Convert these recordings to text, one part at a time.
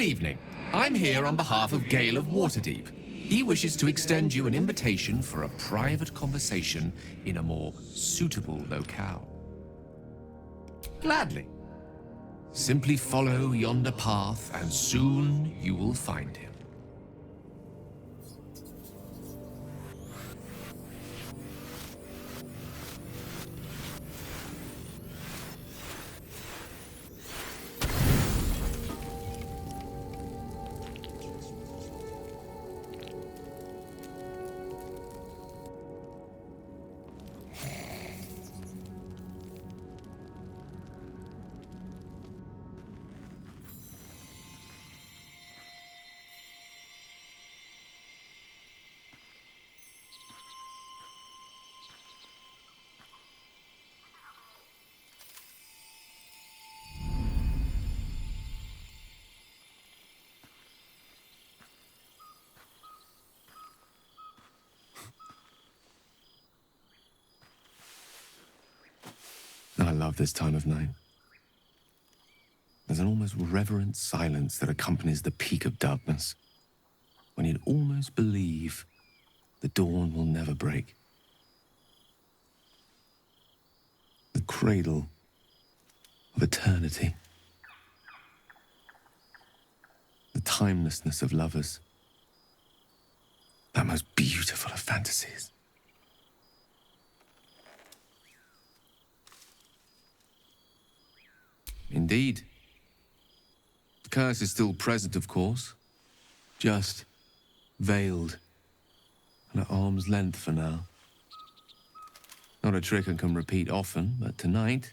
Good evening. I'm here on behalf of Gale of Waterdeep. He wishes to extend you an invitation for a private conversation in a more suitable locale. Gladly. Simply follow yonder path, and soon you will find him. I love this time of night. There's an almost reverent silence that accompanies the peak of darkness, when you'd almost believe the dawn will never break. The cradle of eternity. The timelessness of lovers. That most beautiful of fantasies. Indeed. The curse is still present, of course. Just veiled and at arm's length for now. Not a trick I can repeat often, but tonight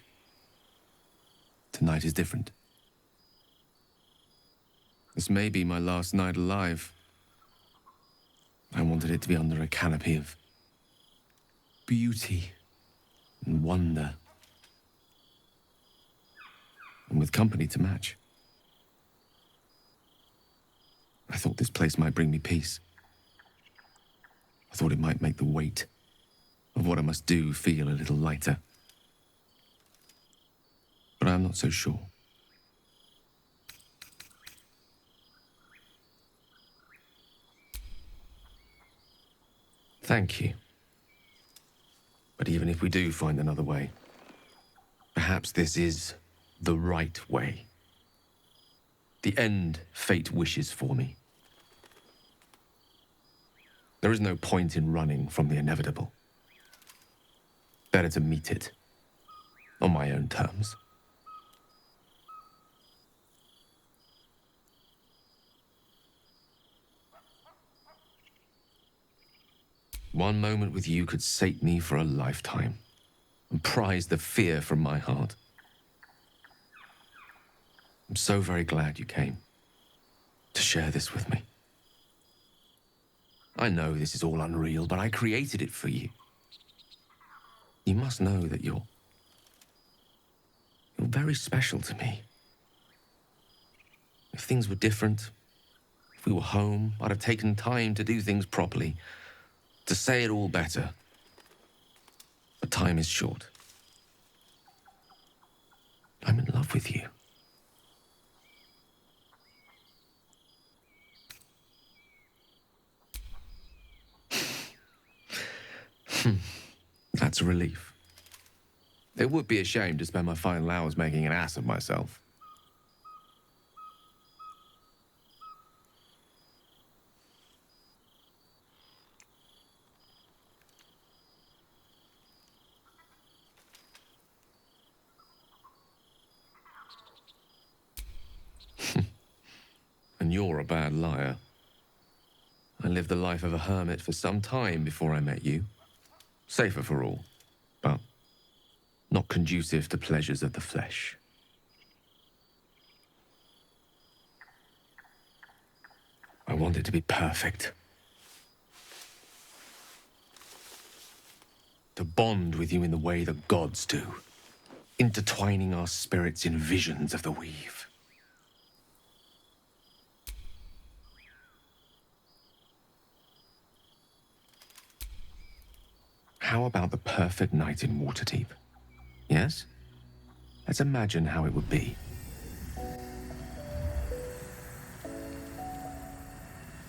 is different. This may be my last night alive. I wanted it to be under a canopy of beauty and wonder. And with company to match. I thought this place might bring me peace. I thought it might make the weight of what I must do feel a little lighter. But I'm not so sure. Thank you. But even if we do find another way, perhaps this is the right way. The end fate wishes for me. There is no point in running from the inevitable. Better to meet it on my own terms. One moment with you could sate me for a lifetime and prize the fear from my heart. I'm so very glad you came to share this with me. I know this is all unreal, but I created it for you. You must know that you're very special to me. If things were different, if we were home, I'd have taken time to do things properly, to say it all better. But time is short. I'm in love with you. That's a relief. It would be a shame to spend my final hours making an ass of myself. And you're a bad liar. I lived the life of a hermit for some time before I met you. Safer for all, but not conducive to pleasures of the flesh. I want it to be perfect. To bond with you in the way the gods do, intertwining our spirits in visions of the weave. How about the perfect night in Waterdeep? Yes? Let's imagine how it would be.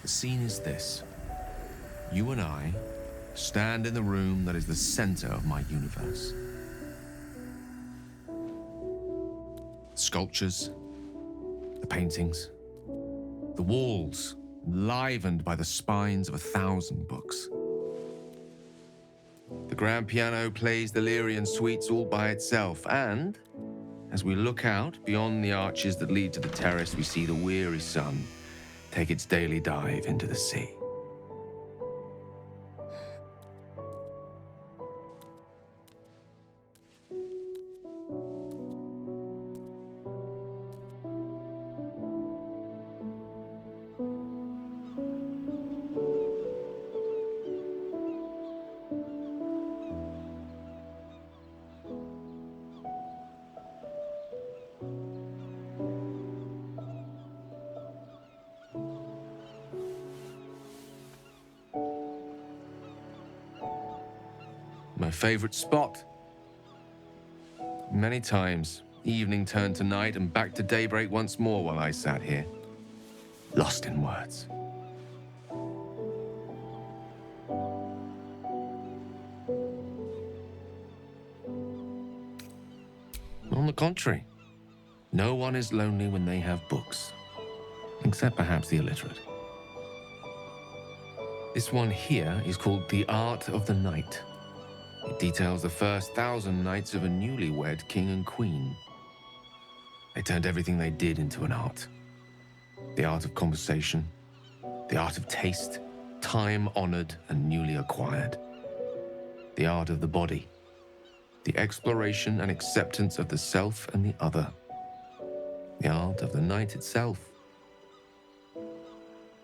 The scene is this. You and I stand in the room that is the center of my universe. Sculptures, the paintings, the walls enlivened by the spines of 1,000 books. The grand piano plays the Lyrian suites all by itself, and as we look out beyond the arches that lead to the terrace, we see the weary sun take its daily dive into the sea. My favorite spot. Many times, evening turned to night and back to daybreak once more while I sat here, lost in words. On the contrary, no one is lonely when they have books, except perhaps the illiterate. This one here is called The Art of the Night. It details the first 1,000 nights of a newlywed king and queen. They turned everything they did into an art. The art of conversation, the art of taste, time-honored and newly acquired. The art of the body, the exploration and acceptance of the self and the other. The art of the night itself.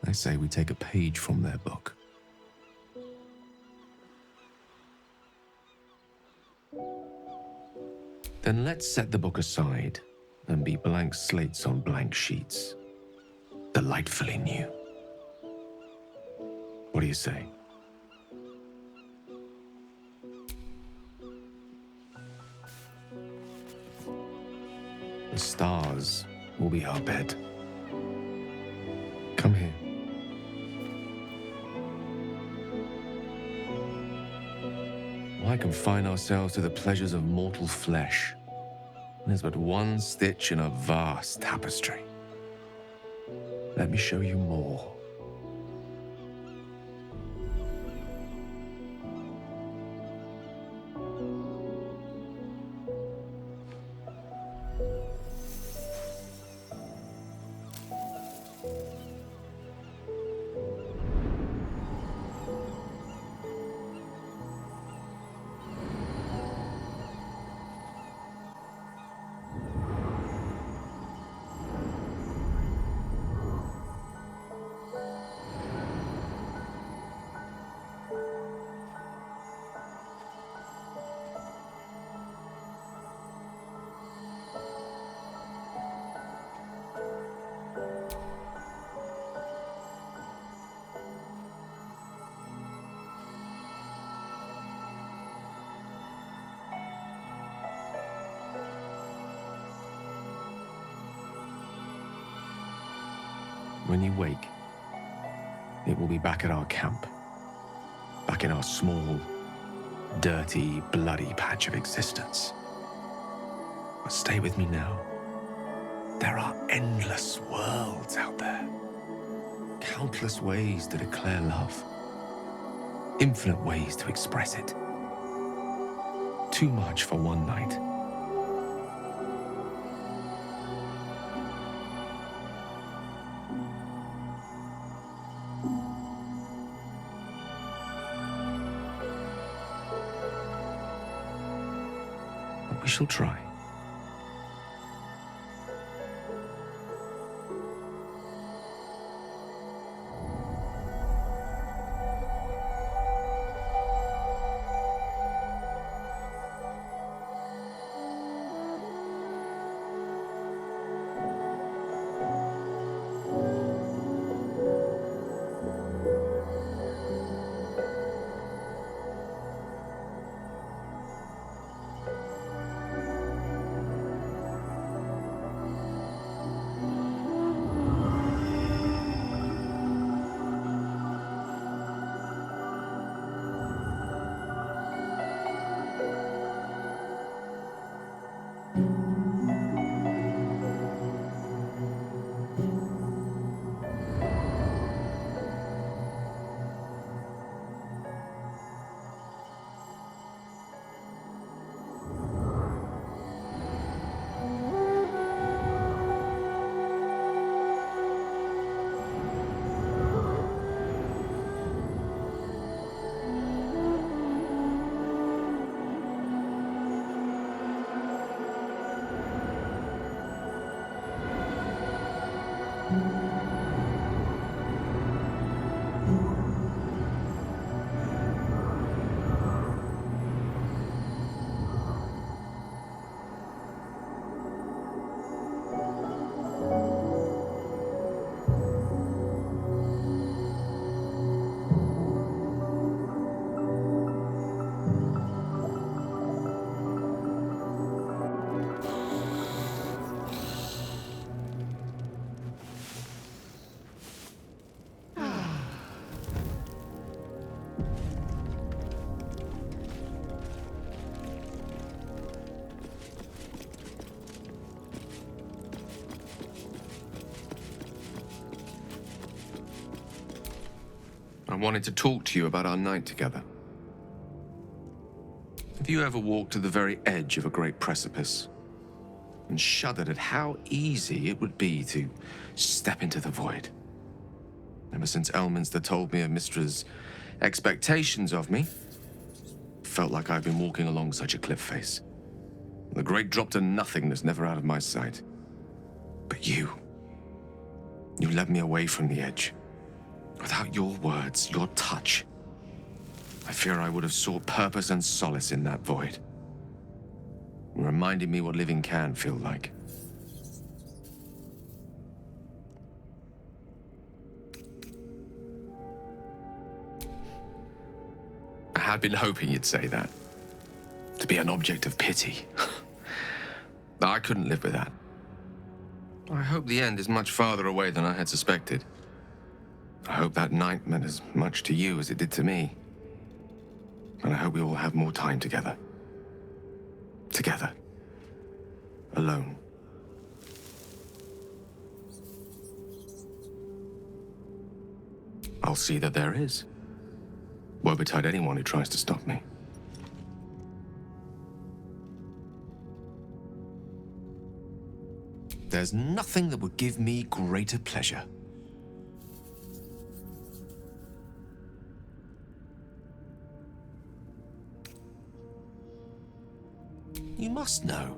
I say we take a page from their book. Then let's set the book aside and be blank slates on blank sheets. Delightfully new. What do you say? The stars will be our bed. Come here. Why confine ourselves to the pleasures of mortal flesh? There's but one stitch in a vast tapestry. Let me show you more. When you wake, it will be back at our camp, back in our small, dirty, bloody patch of existence. But stay with me now. There are endless worlds out there, countless ways to declare love, infinite ways to express it. Too much for one night. We shall try. I wanted to talk to you about our night together. Have you ever walked to the very edge of a great precipice and shuddered at how easy it would be to step into the void? Ever since Elminster told me of Mistra's expectations of me, felt like I've been walking along such a cliff face. The great drop to nothingness, never out of my sight. But you led me away from the edge. Without your words, your touch, I fear I would have sought purpose and solace in that void. Reminding me what living can feel like. I had been hoping you'd say that. To be an object of pity. I couldn't live with that. I hope the end is much farther away than I had suspected. I hope that night meant as much to you as it did to me. And I hope we all have more time together. Together. Alone. I'll see that there is. Woe betide anyone who tries to stop me. There's nothing that would give me greater pleasure. You must know,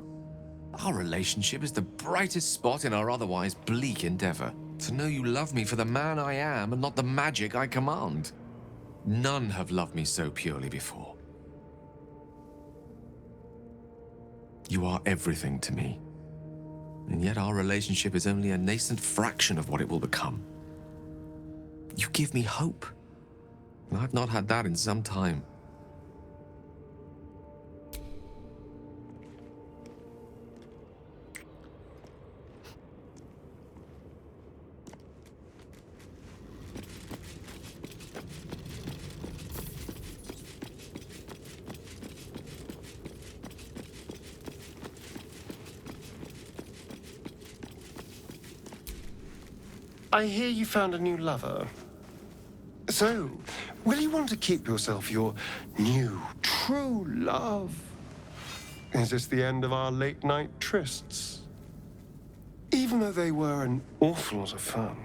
our relationship is the brightest spot in our otherwise bleak endeavor. To know you love me for the man I am and not the magic I command. None have loved me so purely before. You are everything to me. And yet our relationship is only a nascent fraction of what it will become. You give me hope. And I've not had that in some time. I hear you found a new lover. So, will you want to keep yourself your new, true love? Is this the end of our late-night trysts? Even though they were an awful lot of fun.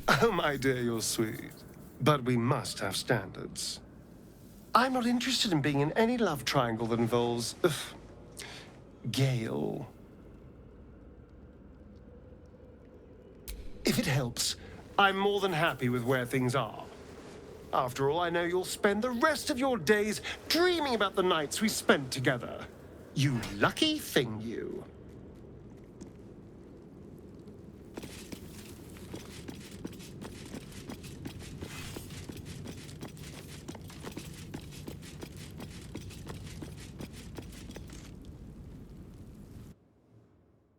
Oh, my dear, you're sweet. But we must have standards. I'm not interested in being in any love triangle that involves... Gale. If it helps, I'm more than happy with where things are. After all, I know you'll spend the rest of your days dreaming about the nights we spent together. You lucky thing, you.